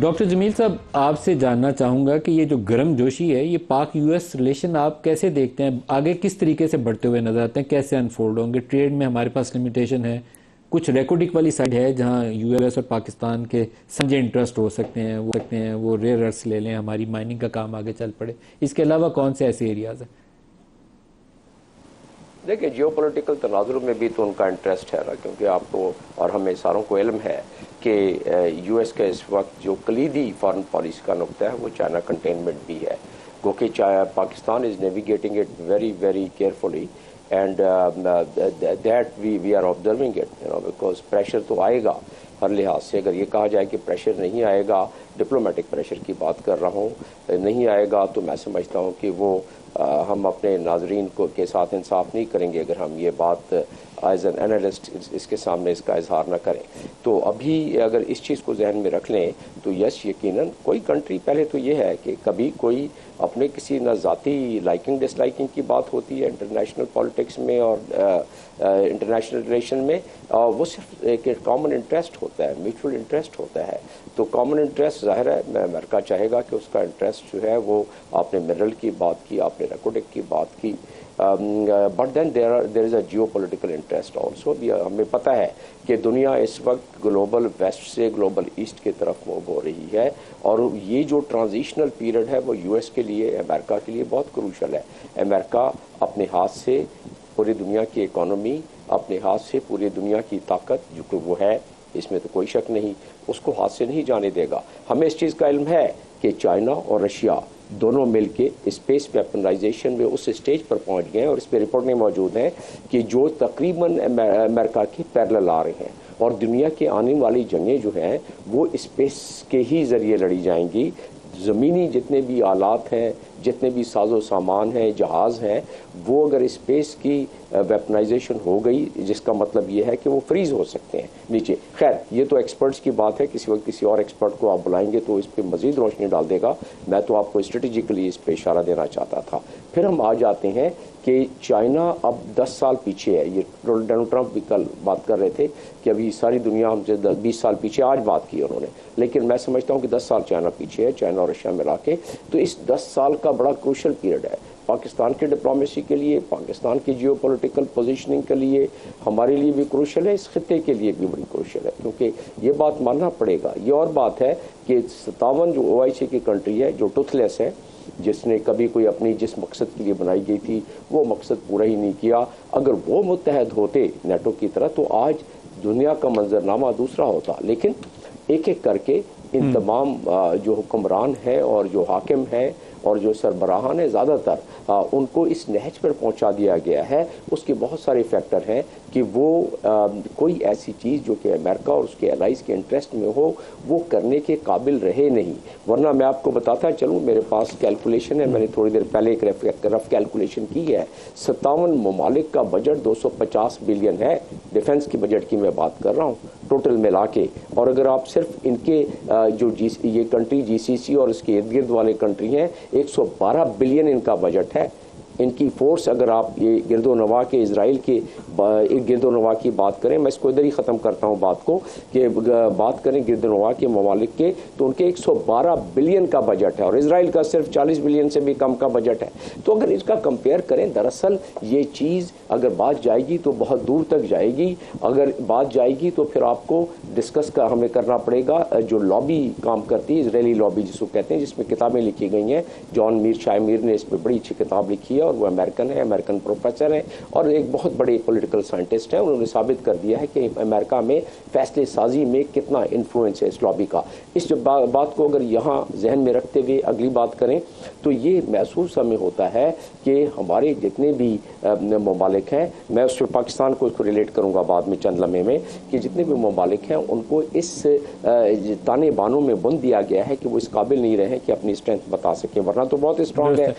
Doctor Jameel साहब, आपसे जानना चाहूँगा कि ये जो गर्म जोशी है, ये पाक यूएस रिलेशन आप कैसे देखते हैं? आगे किस तरीके से बढ़ते हुए नजर आते हैं? कैसे अनफोल्ड होंगे? ट्रेड में हमारे पास लिमिटेशन है, कुछ रेकोडिक वाली साइड है जहाँ यूएस और पाकिस्तान के समझे इंटरेस्ट हो सकते हैं वो रेयर अर्थ ले लें, हमारी माइनिंग का काम आगे चल पड़े। इसके अलावा कौन से ऐसे एरियाज हैं? देखिए, जियोपॉलिटिकल तनाजुर में भी तो उनका इंटरेस्ट है ना, क्योंकि आपको और हमें सारों को इल्म है कि यूएस का इस वक्त जो कलीदी फॉरेन पॉलिसी का नुकता है वो चाइना कंटेनमेंट भी है, क्योंकि Pakistan is navigating it very very carefully and that we are observing it, because pressure तो आएगा हर लिहाज से। अगर ये कहा जाए कि प्रेशर नहीं आएगा, डिप्लोमेटिक प्रेशर की बात कर रहा हूँ, नहीं आएगा, तो मैं समझता हूँ कि वो हम अपने नाजरीन को के साथ इंसाफ नहीं करेंगे अगर हम ये बात एज एन एनालिस्ट इसके सामने इसका इजहार न करें। तो अभी अगर इस चीज़ को जहन में रख लें तो यस, यकीनन कोई कंट्री, पहले तो ये है कि कभी कोई अपने किसी न ज़ाती लाइकिंग डिसलाइकिंग की बात होती है इंटरनेशनल पॉलिटिक्स में और इंटरनेशनल रिलेशन में, वो सिर्फ एक कॉमन इंटरेस्ट होता है, म्यूचुअल इंटरेस्ट होता है। तो कॉमन इंटरेस्ट ज़ाहिर है अमेरिका चाहेगा कि उसका इंटरेस्ट जो है वो, आपने मिनरल की बात की, आपने रेकोडिक की बात की, but then there is a geopolitical interest also. हमें पता है कि दुनिया इस वक्त ग्लोबल वेस्ट से ग्लोबल ईस्ट की तरफ मूव हो रही है, और ये जो ट्रांजिशनल पीरियड है वो यूएस के लिए, अमेरिका के लिए बहुत क्रूशल है। अमेरिका अपने हाथ से पूरी दुनिया की इकोनॉमी, अपने हाथ से पूरी दुनिया की ताकत जो कि वो है, इसमें तो कोई शक नहीं, उसको हाथ से नहीं जाने देगा। हमें इस चीज़ का इल्म है कि चाइना और रशिया दोनों मिलके स्पेस वेपनाइजेशन में उस स्टेज पर पहुंच गए हैं, और इस पर रिपोर्टें मौजूद हैं कि जो तकरीबन अमेरिका की पैरेलल आ रहे हैं, और दुनिया के आने वाली जंगें जो हैं वो स्पेस के ही ज़रिए लड़ी जाएंगी। ज़मीनी जितने भी आलात हैं, जितने भी साजो सामान हैं, जहाज़ हैं, वो अगर स्पेस की वेपनाइजेशन हो गई, जिसका मतलब ये है कि वो फ्रीज़ हो सकते हैं नीचे। खैर, ये तो एक्सपर्ट्स की बात है, किसी वक्त किसी और एक्सपर्ट को आप बुलाएंगे तो इस पर मज़ीद रोशनी डाल देगा। मैं तो आपको स्ट्रेटेजिकली इस पर इशारा देना चाहता था। फिर हम आ जाते हैं कि चाइना अब 10 साल पीछे है। ये डोनाल्ड ट्रंप भी कल बात कर रहे थे कि अभी सारी दुनिया हमसे 20 साल पीछे, आज बात की उन्होंने, लेकिन मैं समझता हूँ कि 10 साल चाइना पीछे है, चाइना और रशिया मिला के। तो इस 10 साल का बड़ा क्रूशल पीरियड है पाकिस्तान की डिप्लोमेसी के लिए, पाकिस्तान की जियोपॉलिटिकल पोजीशनिंग के लिए, हमारे लिए भी क्रूशल है, इस खित्ते के लिए भी बड़ी क्रूशल है, क्योंकि ये बात मानना पड़ेगा। ये और बात है कि 57 जो OIC की कंट्री है, जो टूथलेस है, जिसने कभी कोई अपनी जिस मकसद के लिए बनाई गई थी वो मकसद पूरा ही नहीं किया, अगर वो मुत्तहद होते नेटो की तरह तो आज दुनिया का मंजरनामा दूसरा होता। लेकिन एक एक करके इन तमाम जो हुक्मरान है और जो हाकिम है और जो सरबराहान है, ज़्यादातर उनको इस नहज पर पहुंचा दिया गया है। उसके बहुत सारे फैक्टर हैं कि वो कोई ऐसी चीज़ जो कि अमेरिका और उसके एलाइज के इंटरेस्ट में हो वो करने के काबिल रहे नहीं। वरना मैं आपको बताता चलूँ, मेरे पास कैलकुलेशन है, मैंने थोड़ी देर पहले एक रफ कैलकुलेशन की है। 57 ममालिक का बजट 250 बिलियन है, डिफेंस की बजट की मैं बात कर रहा हूँ टोटल मिला के। और अगर आप सिर्फ इनके जो ये कंट्री GCC और इसके इर्द गिर्द वाले कंट्री हैं, 112 बिलियन इनका बजट है। इनकी फोर्स, अगर आप ये गिरदोनवा के इसराइल के गिरदोनवा की बात करें, मैं इसको इधर ही ख़त्म करता हूँ बात को, कि बात करें गिरदोनवा के ममालिक के, तो उनके 112 बिलियन का बजट है और इसराइल का सिर्फ 40 बिलियन से भी कम का बजट है। तो अगर इसका कंपेयर करें, दरअसल ये चीज़ अगर बात जाएगी तो बहुत दूर तक जाएगी। अगर बात जाएगी तो फिर आपको डिस्कस का हमें करना पड़ेगा, जो लॉबी काम करती है, इसराइली लॉबी जिसको कहते हैं, जिसमें किताबें लिखी गई हैं। जॉन मीर शायमीर ने इस पर बड़ी अच्छी किताब लिखी है, और वो अमेरिकन है, अमेरिकन प्रोफेसर है और एक बहुत बड़े पॉलिटिकल साइंटिस्ट हैं। उन्होंने साबित कर दिया है कि अमेरिका में फैसले साजी में कितना इन्फ्लुएंस है इस लॉबी का। इस बात को अगर यहाँ जहन में रखते हुए अगली बात करें तो ये महसूस हमें होता है कि हमारे जितने भी ममालिक हैं, मैं उस पर पाकिस्तान को इसको रिलेट करूँगा बाद में चंद लम्हे में, कि जितने भी ममालिक हैं उनको इस ताने बानों में बुन दिया गया है कि वो इस काबिल नहीं रहे कि अपनी स्ट्रेंथ बता सकें, वरना तो बहुत स्ट्रांग है।